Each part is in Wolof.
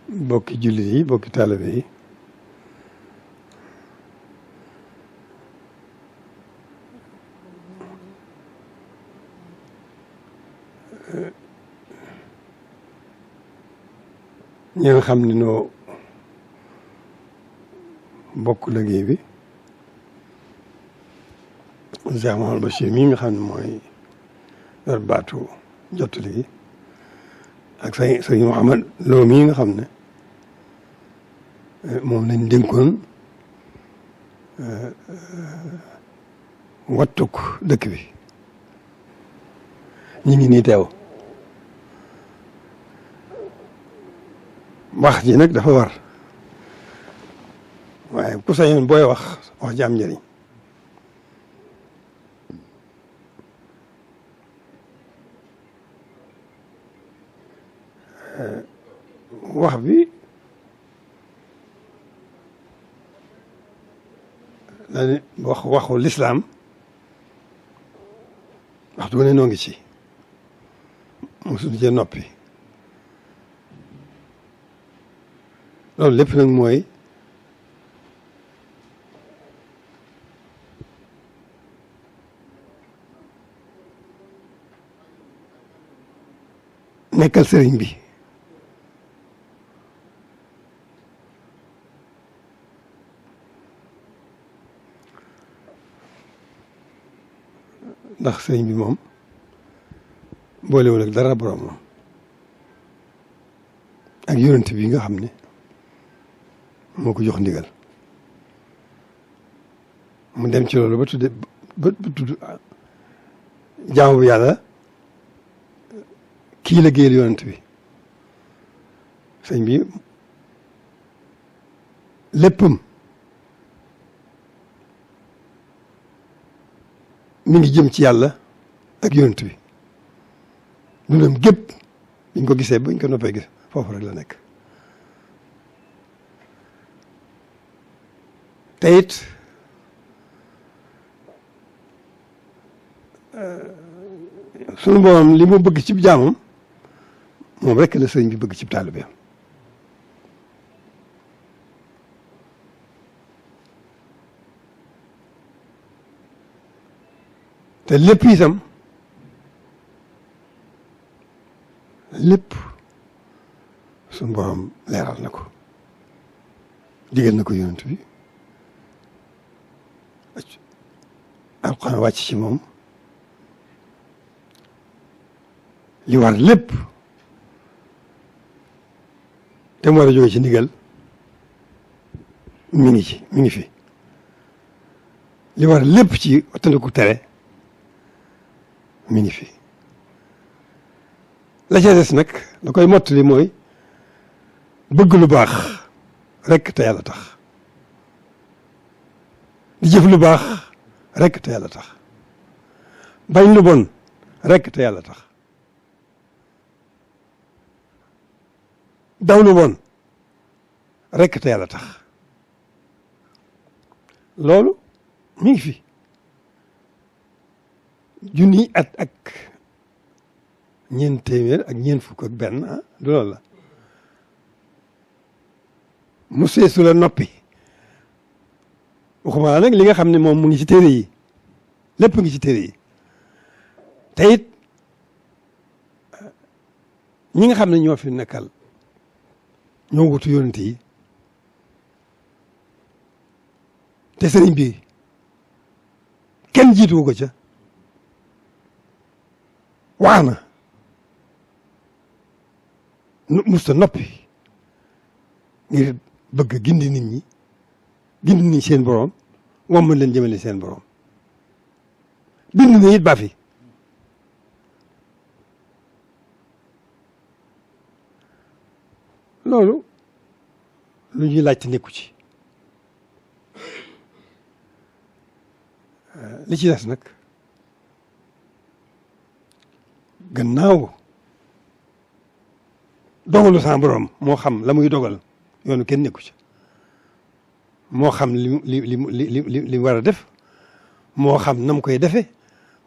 bokki jullit yi bokki taalibe yi ñi nga xam ne noo bokk liggéey bi Cheikh Mouhamadou Bachir mii nga xam ne mooy yor baatu jottali gi ak sëñ Mouhamad Lo mii nga xam ne moom lañ dénkoon wattuk dëkk bi ñu ngi nii teew wax ji nag dafa war waaye ku sañoon booy wax ji am njëriñ wax bi dañu waxu lislaam waxtu wu ne noo ngi ci mosuñu cee noppi loolu lépp nag mooy nekkal sëriñ bi ndax sëriñ bi moom boolewul ak dara borom moom ak yonent bi nga xam ne moo ko jox ndigal mu dem ci loolu ba tudd jaamu bi yàlla kii la géeyal yonent bi sëñ bi léppam mi ngi jëm ci yàlla ak yonent bi dundam gépp biñ ko gisee bañ ko noppee gis foofu rek la nekk te it sunu borom li mu bëgg ci jaamam moom rek la sëriñ bi bëgg ci taalibeem te lépp itam lépp sunu borom leeral na ko digal na ko yonent bi alxuraan wàcc ci moom li war lépp te mu war a jóge ci ndigal mi ngi fi li war lépp ci wattandiku tere mi ngi fi la ca des nag la koy mottali mooy bëgg lu baax rek te yàlla tax di jëf lu baax rek te yàlla tax bañ lu bon rek te yàlla tax daw lu bon rek te yàlla tax loolu mi ngi fi junni at ak ñeent téeméer ak ñeent fukk ak benn du loolu la mu seesu la noppi waxuma nag li nga xam ne moom mu ngi ci téere yi lépp ngi ci téere yi te it ñi nga xam ne ñoo fi nekkal ñoo wutu yonent yi te sëriñ bi kenn jiituwu ko ca wax na musta noppi ngir bëgg gindi nit ñi gindi nit seen borom womma leen jëmale seen borom bind na it ba fi loolu lu ñuy laajte nekku ci li ci des nag gannaaw dogalu sa borom moo xam la muy dogal yoonu kenn nekku ci moo xam li war a def moo xam nam koy defe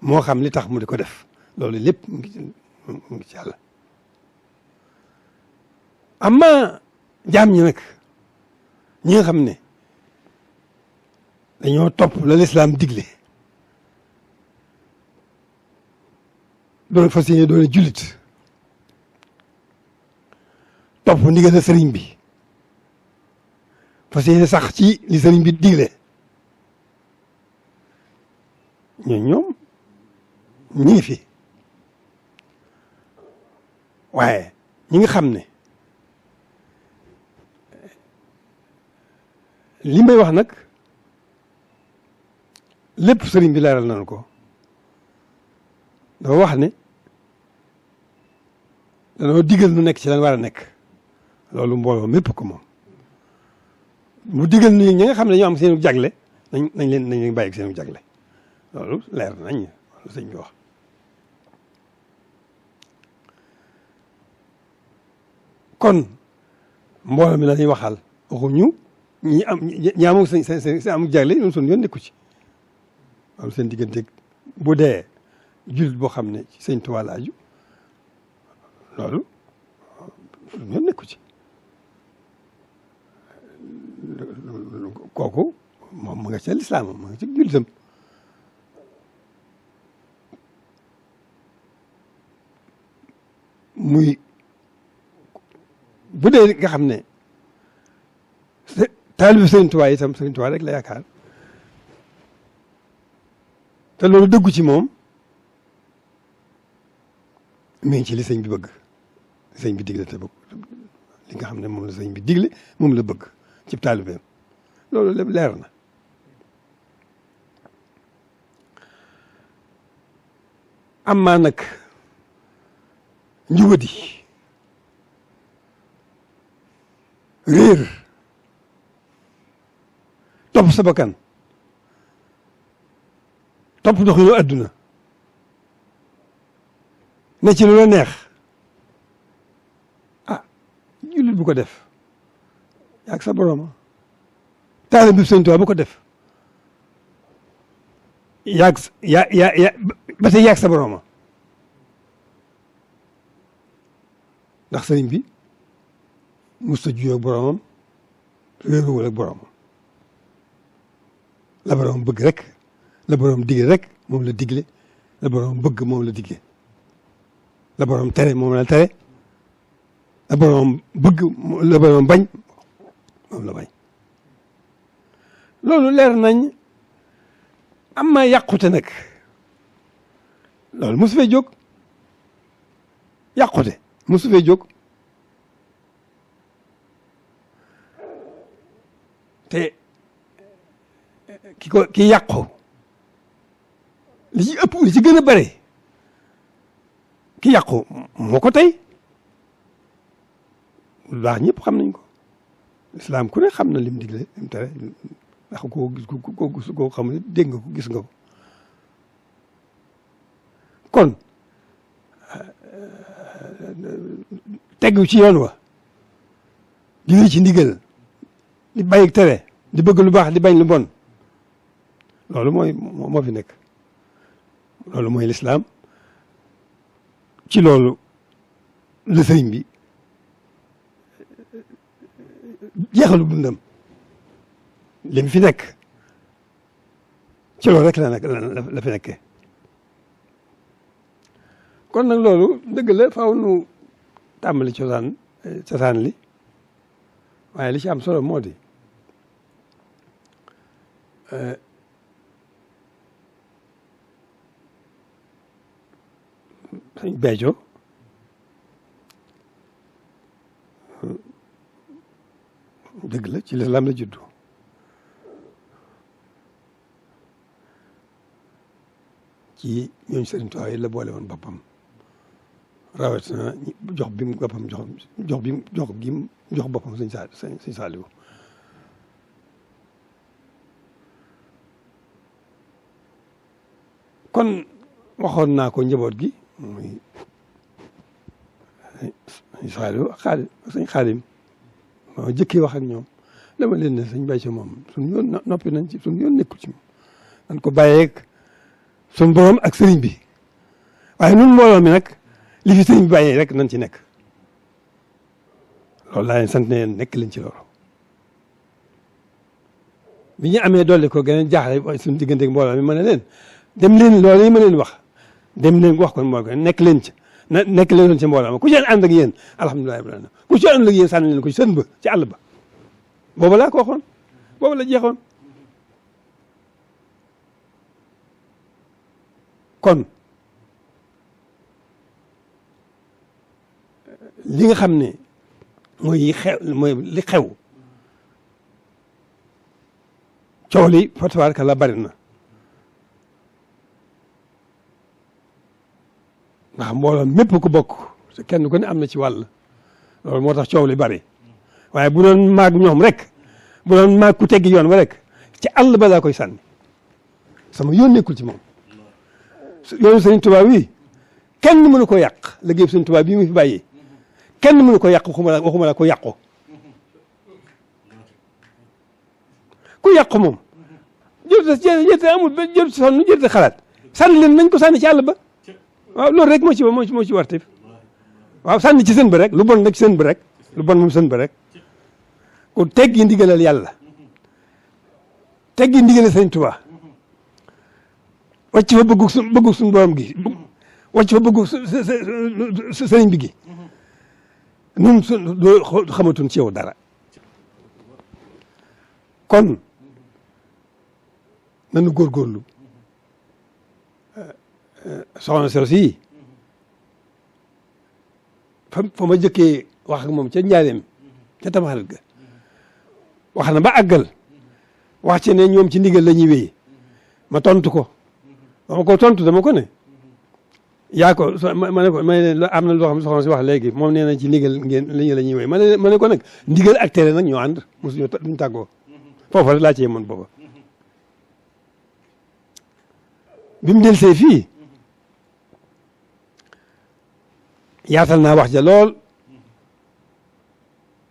moo xam li tax mu di ko def loolu lépp mu ngi ci yàlla amma jaam ñi nag ñi nga xam ne dañoo topp la lislaam digle doon fas yéene doon jullit topp ndigal la sëriñ bi fas yéene sax ci li sëriñ bi digle ñoom ñi ngi fi waaye ñi nga xam ne li may wax nag lépp sëriñ bi leeral nañu ko dafa wax ne danoo digal nu nekk ci lan war a nekk loolu mbooloo mépp ko moom mu digal nu ñi nga xam ne dañoo am seenu jagle nañ leen bàyyi seenu jagle loolu leer nañ loolu sëñ bi wax kon mbooloo mi la ñuy waxal waxuñu ñi amul seen amul jagle ñun suñu yoon nekku ci loolu seen digganteeg bu dee jullit boo xam ne ci sëñ Tuubaa la aju loolu suñu yoon nekku ci kooku moom mu nga ca lislaam mu nga ci jullitam muy bu dee nga xam ne taalibu Sëriñ Tuubaa itam Sëriñ Tuubaa rek la yaakaar te loolu dëggu ci moom mi ngi ci li sëñ bi bëgg sëñ bi digle te bëgg li nga xam ne moom la sëñ bi digle moom la bëgg ci taalibeem loolu lépp leer na amaa nag njubadi réer topp sa bakkan topp doxinu adduna ne ci lu la neex ah jullit bu ko def yaag sa borooma taalibe bi Sëñ Tuubaa bu ko def yaag ba tey yaag sa borooma ndax sëriñ bi musta juyoo ak boroomam réeruwul ak boroomam la boroom bëgg rek la boroom digle rek moom la digle la boroom bëgg moom la digle la boroom tere moom la tere la boroom bëgg la boroom bañ moom la bañ loolu leer nañ am ma yàqute nag loolu mosu fee jóg yàqute mosu fee jóg te ki yàqu li ci ëpp li ci gën a bare ki yàqu moo ko tey lu baax ñëpp xam nañ ko lislaam ku ne xam na lim digle lim tere ndax koo xam ne dégg nga ko gis nga ko kon tegu ci yoon wa di ci ndigal di bàyyi tere di bëgg lu baax di bañ lu bon loolu moo fi nekk loolu mooy lislaam ci loolu la sëriñ bi jeexalu dundam li mu fi nekk ci loolu rek la fi nekkee kon nag loolu dëgg la faaw nu tàmbali cosaan li waaye li ci am solo moo di sëñ Béthio dëgg la ci lislaam la juddu ci ñooñu Sëriñ Tuubaa yi la boole woon boppam rawatina jox bi mu boppam jox boppam sëñ Saaliwu kon waxoon naa ko njaboot gi muy sëñ Saaliwu ak sëñ Xaadim moo jëkkee wax ak ñoom dama leen ne sëñ Béthio moom suñu yoon noppi nañ ci suñu yoon nekkul ci moom dañ ko bàyyeeg suñu borom ak sëriñ bi waaye nun mbooloo mi nag li fi sëriñ bi bàyyee rek nañ ci nekk loolu laa leen sant ne leen nekk leen ci loolu bi ñu amee dolli ko gën a jaaxle suñu diggante mbooloo mi ma ne leen dem leen loolu yi ma leen wax dem leen wax ko mbooloo nekk leen ci nekk leen ci mbooloo ma ku ci ànd ak yéen alhamdulilah rabbil alamin ku ci ànd ak yéen sànni leen ko ci sën ba ci àll ba boobu laa ko waxoon boobu la jeexoon kon li nga xam ne mooy li xew coow li fa tabaaraka la bari na ndax mbooloo mépp ku bokk kenn ku ne am na ci wàll loolu moo tax coow li bari waaye bu doon maag ñoom rek bu doon maag ku teggi yoon wa rek ci àll ba laa koy sànni sama yoon nekkul ci moom yoonu Sëriñ Tuubaa wi kenn mënu ko yàq liggéey Sëriñ Tuubaa bii mu fi bàyyi kenn mënu ko yàq waxuma la ko yàqu ku yàqu moom jërte amul jërte sonn jërte xalaat sànni leen nañ ko sànni ci àll ba waaw loolu rek moo ci warte waaw sànni ci sën ba rek lu bon nag ci sën ba rek lu bon moom sën ba rek ku teggi ndigalal yàlla teggi ndigalal Sëriñ Tuubaa wàcc fa bëggu suñu borom gi wàcc fa bëggu sëriñ bi gi nun xamatuñ ci yow dara kon nanu góorgóorlu soxna Soosi yi fa ma jëkkee wax ak moom ca njaareem ca Tamxarit ga wax na ba àggal wax ci ne ñoom ci ndigal la ñuy wéy ma tontu ko dama ko tontu dama ko ne yaa ko ma ne ko am na loo xam ne soxna si wax léegi moom nee na ci ndigal ngeen la ñuy wéy ma ne ko nag ndigal ak tere nag ñoo ànd mosuñu duñ tàggoo foofa rek laa ci yemoon booba bi mu delsee fii yaatal naa wax ja lool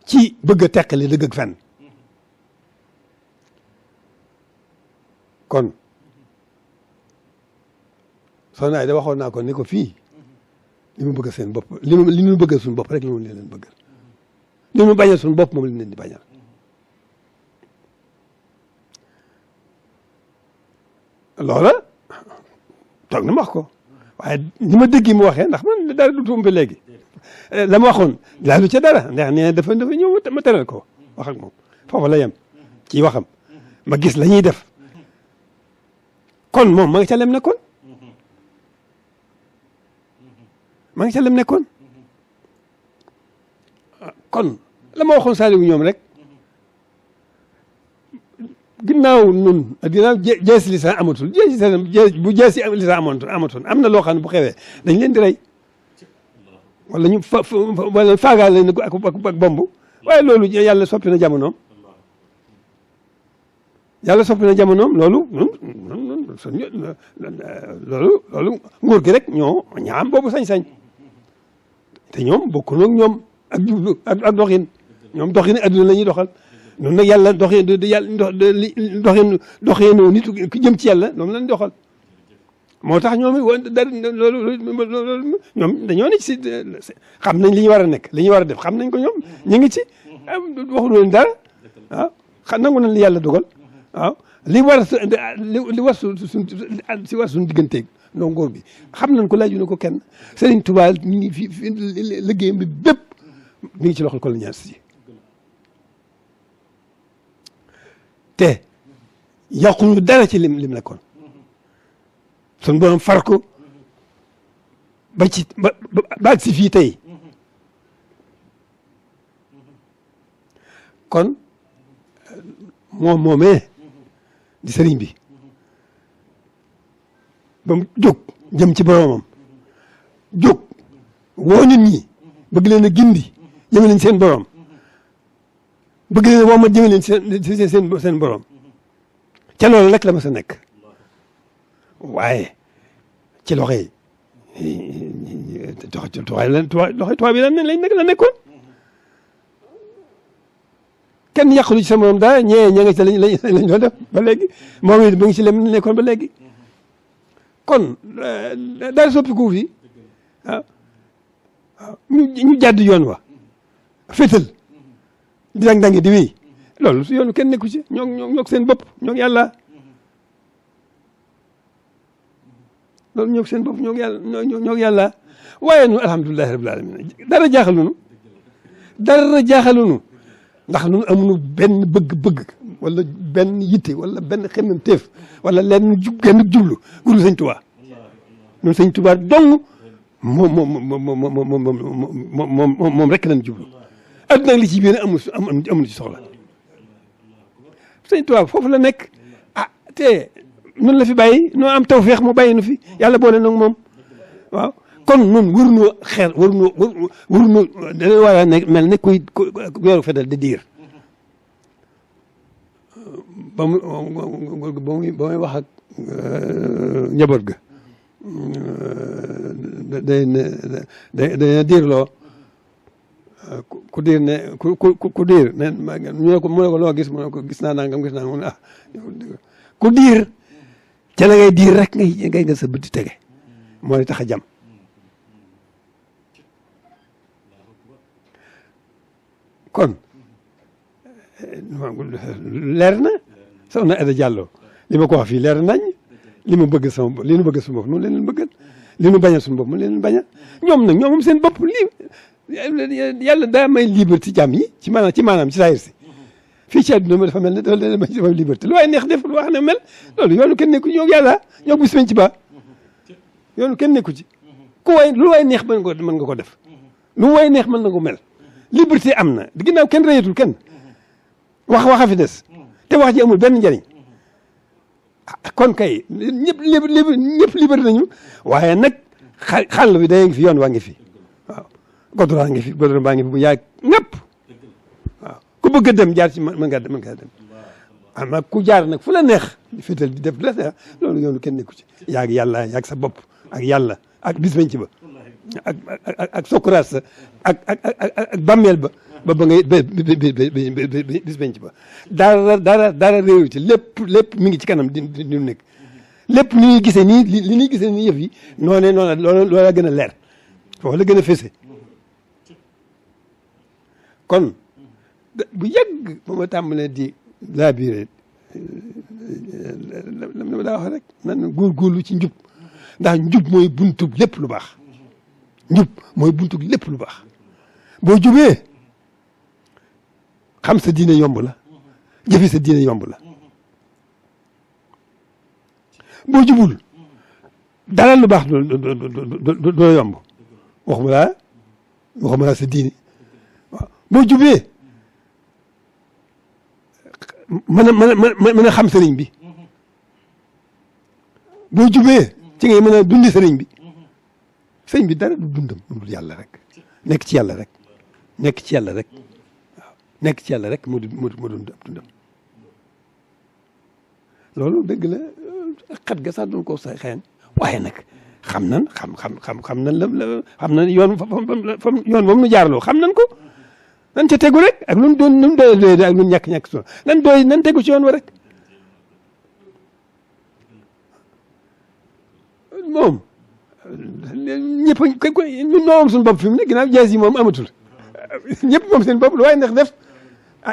ci bëgg a teqali dëgg ak fen kon soxna Ayda waxoon naa ko ni ko fii li mu bëgg seen bopp li ñu bëggal suñu bopp rek li mu leen bëggal li mu bañal suñu bopp moom lañ leen di bañal loola toog na ma wax ko waaye ni ma dégg mu waxee ndax man dara du tuum ba léegi la ma waxoon laalu ca dara ndax nee na dafa ñëw ma teral ko wax ak moom foofu la yem ci waxam ma gis la ñuy def kon moom ma nga ca lem nekkoon ma nga ca lem nekkoon kon la ma waxoon Saliou ñoom rek ginnaaw nun ginnaaw jeesi lisan amatul bu jeesi lisan amatul am na loo xam ne bu xewee dañ leen di rey wala ñu wala faagaal leen ak bomb waaye loolu yàlla soppi na jamonoom loolu loolu nguur gi rek ñoo am boobu sañ-sañ te ñoom bokkul ak ñoom ak doxin ñoom doxin adduna la ñuy doxal noonu nag yàlla doxinu nit ku jëm ci yàlla noonu lañ doxal moo tax ñoom ñoom dañoo ne ci xam nañ li ñu war a nekk li ñu war a def xam nañ ko ñoom ñu ngi ci waxuñu leen dara waaw nangu nañ li yàlla dogal waaw li war suñu digganteeg ndoo ngóor bi xam nañ ko laaju na ko kenn Serigne Touba mi ngi fi liggéeyam bi bépp mi ngi ci loxol colonialiste yi te yàquñu dara ci lim nekkoon sun borom far ko ba si fii tey kon moomee di sëriñ bi ba mu jóg jëm ci boromam jóg woo nit ñi bëgg leen a gindi jëme leen seen borom bëgg leen woo ma jëme leen seen borom ca loolu rek la ma sa nekk waaye ci loxo yi tubaab yi la nekkoon kenn yàqulu ci sa morom dara ñee nga ci lañ doon def ba léegi moom it ba ngi ci lem nekkoon ba léegi kon daal soppiku fi waaw ñu jàdd yoon wa féetal di dang-dangi di wéy loolu su yoonu kenn nekku ci ñoo seen bopp ñoo yàlla loolu ñoo seen bopp ñoo yàlla waaye nu alhamdulilahi rabbil alamin dara jaaxalunu ndax nun amuñu benn bëgg-bëgg wala benn yitte wala benn xemmem teef wala lenn genn jublu guru sëñ Tuubaa ñun sëñ Tuubaa dong moom rek lañ jublu adduna li ci biir amul ci soxla sëñ Tuubaa foofu la nekk te nun la fi bàyyi noo am tawfeex mu bàyyi nu fi yàlla boole nag moom waaw kon nun waruñoo xeer waruñoo dañu war a nekk mel ne kuy yoru fetal di diir ba muy wax ak njaboot ga day diirloo ku diir ne ku diir ne mu ne ko loo gis mu ne ko gis naa nangam gis naa mu ne ku diir ca la ngay diir rek ngay nga sa bët di tege moo lay tax a jam kon leer na soxna Aida Diallo li ma ko wax fii leer nañ li mu bëgg sama li nu bëgg suñu bopp noonu leen bëggal li nu bañal suñu bopp mu leen bañal ñoom nag ñoom seen bopp lii yàlla daa may liberté jàmm yi ci maanaam ci saayir si fii ci àdduna dafa mel ne dafa may liberté lu waaye neex def lu wax ne mel loolu yoonu kenn nekku ñoo yàlla ñoo bis ci ba yoonu kenn nekku ci ku waay lu waay neex mën nga ko def lu waay neex mën na ko mel liberté am na ginnaaw kenn reyatul kenn waxa fi des te wax ji amul benn njëriñ kon kay ñëpp liberté nañu waaye nag xàll bi day ngi fi yoon waa ngi fi waaw goudron ngi fi goudron baa ngi fi bu yaag ñëpp waaw ku bëgg a dem jaar ci mën ngaa dem ama ku jaar nag fu la neex di féetal di def la neex loolu yoonu kenn nekku ci yaag yàlla yaag sa bopp ak yàlla ak bis bañ ci ba ak sokuraas sa ak bàmmeel ba ngay bis bañ ci ba dara réew ci lépp mi ngi ci kanam di nekk lépp ni ñuy gisee nii li ñuy gisee nii yëf yi noonu loola gën a leer foofu la gën a fese kon bu yàgg ba ma tàmbalee di laabiré la daa wax rek nan góorgóorlu ci njub ndax njub mooy buntu lépp lu baax njub mooy buntu lépp lu baax boo jubee xam sa diine yomb la jëfe sa diine yomb la boo jubul dara lu baax doo yomb waxuma laa sa diine waaw boo jubee mën a xam sëriñ bi boo jubee ci ngay mën a dundi sëriñ bi sëriñ bi dara du dundam dul yàlla rek nekk ci yàlla rek nekk ci yàlla rek waaw nekk ci yàlla rek moo dund ab dundam loolu dëgg la xat ga sax doon ko sa xëyan waaye nag xam nan xam nan yoon yoon moom nu jaarloo xam nan ko nan ca tegu rek ak nun doon nun doy ak nun ñàkk so nan tegu ci yoon wa rek moom ñëpp ñun ñoo am suñu bopp fi mu ne ginnaaw jaas yi moom amatul ñëpp moom seen bopp lu waaye ndax def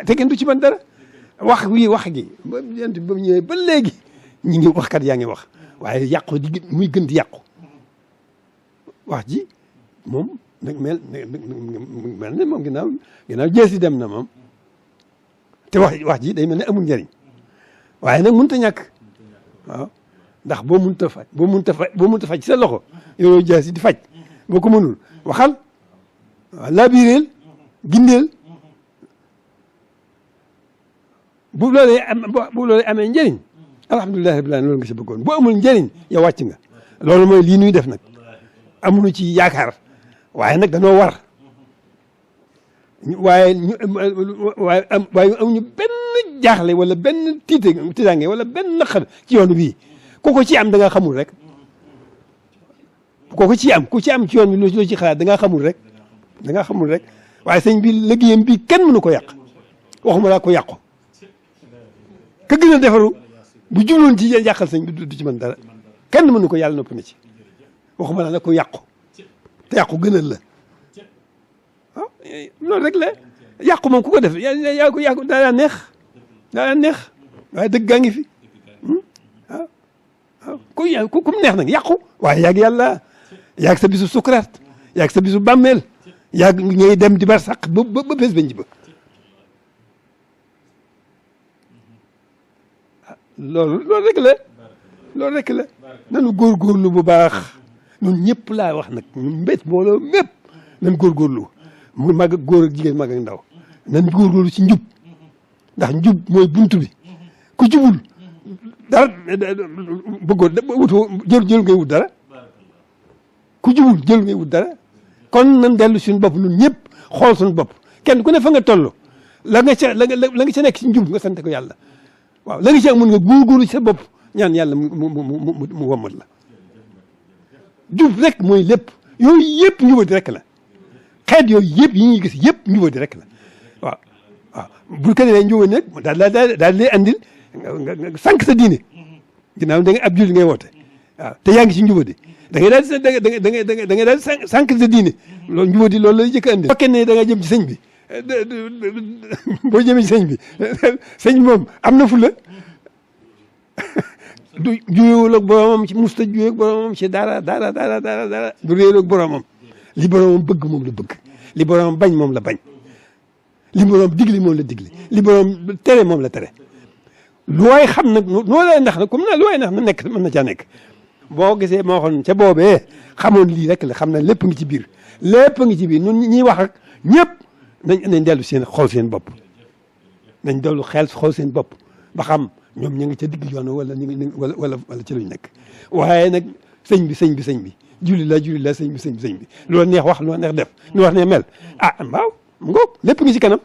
te kenn du ci mën dara wax gi ba mu ñëwee ba léegi ñi ngi waxkat yaa ngi wax waaye yàqu muy gën di yàqu wax ji moom nag mel ne moom ginnaaw jees yi dem na moom te wax ji day mel ne amul njëriñ waaye nag mënut a ñàkk waaw ndax boo mënut a faj ci sa loxo yow jees yi di faj boo ko mënul waxal waaw laabireel gindeel bu loolee amee njëriñ alhamdulilah rabbil alamin loolu nga si bëggoon bu amul njëriñ yow wàcc nga loolu mooy lii nuy def nag amuñu ci yaakaar waaye nag dañoo war waaye amuñu benn jaaxle wala benn tiitaange wala benn naqar ci yoon bii ku ko ci am da nga xamul rek ku ci am ci yoon bi loo ci xalaat da nga xamul rek waaye sëñ bi liggéeyam bi kenn mënu ko yàq waxuma laa ko yàqu ka gën a defaru bu jubloon ci yàqal sëñ bi du ci mën dara kenn mënu ko yàlla noppi na ci waxuma laa nag ko yàqu te yàqu gënal la waaw loolu rek la yàqu moom ku ko def yaa ko daa neex waaye dëgg gaa ngi fi waaw waaw ku mu neex nag yàqu waaye yaag yàlla yaag sa bisu sukuraat yaag sa bisu bàmmeel yaag ngay dem di bar sàq ba bés bañ ji ba loolu rek la nanu góorgóorlu bu baax ñun ñëpp laa wax nag ñun mbét mbooloo mépp nan góorgóorlu mu mag ak góor ak jigéen mag ak ndaw nan góorgóorlu ci njub ndax njub mooy buntu bi ku jubul dara bëggoo wutoo jël ngay wut dara ku jubul jël ngay wut dara kon nan dellu suñu bopp ñun ñëpp xool suñu bopp kenn ku ne fa nga toll la nga ca nekk ci njub nga sant ko yàlla waaw la nga ci mën nga góorgóorlu ci sa bopp ñaan yàlla mu wommat la jub rek mooy lépp yooyu yëpp njubadi rek la xeet yooyu yëpp yi ñuy gis yëpp njubadi rek la waaw waaw bu ko defee njubadi nag daal lay andil nga sànq sa diine ginnaaw da nga ab julli ngay woote waaw te yaa ngi ci njubadi da ngay daal da ngay daal sànq sa diine loolu njubadi loolu lay jëkk andil fekkee ne da nga jëm ci sëñ bi boo jëmee ci sëñ bi sëñ moom am na fu la du juyewul ak boromam ci musta juyee ak boromam ci dara du réer ak boromam li boromam bëgg moom la bëgg li boromam bañ moom la bañ li boromam digli moom la digli li boromam tere moom la tere lu waay xam nag noo lay ndax nag comme na lu waay ndax na nekk mën na caa nekk boo gisee moo xoon ca boobee xamoon lii rek la xam na lépp ngi ci biir lépp ngi ci biir ñun ñiy wax ak ñëpp nañ dellu seen xool seen bopp nañ dellu xel xool seen bopp ba xam ñoom ñu ngi ca digg yoon wala ñu ngi wala ci luñ nekk waaye nag sëñ bi julli la sëñ bi lu la neex wax lu la neex def lu wax ne mel ah waaw mu ngoog lépp ngi ci kanam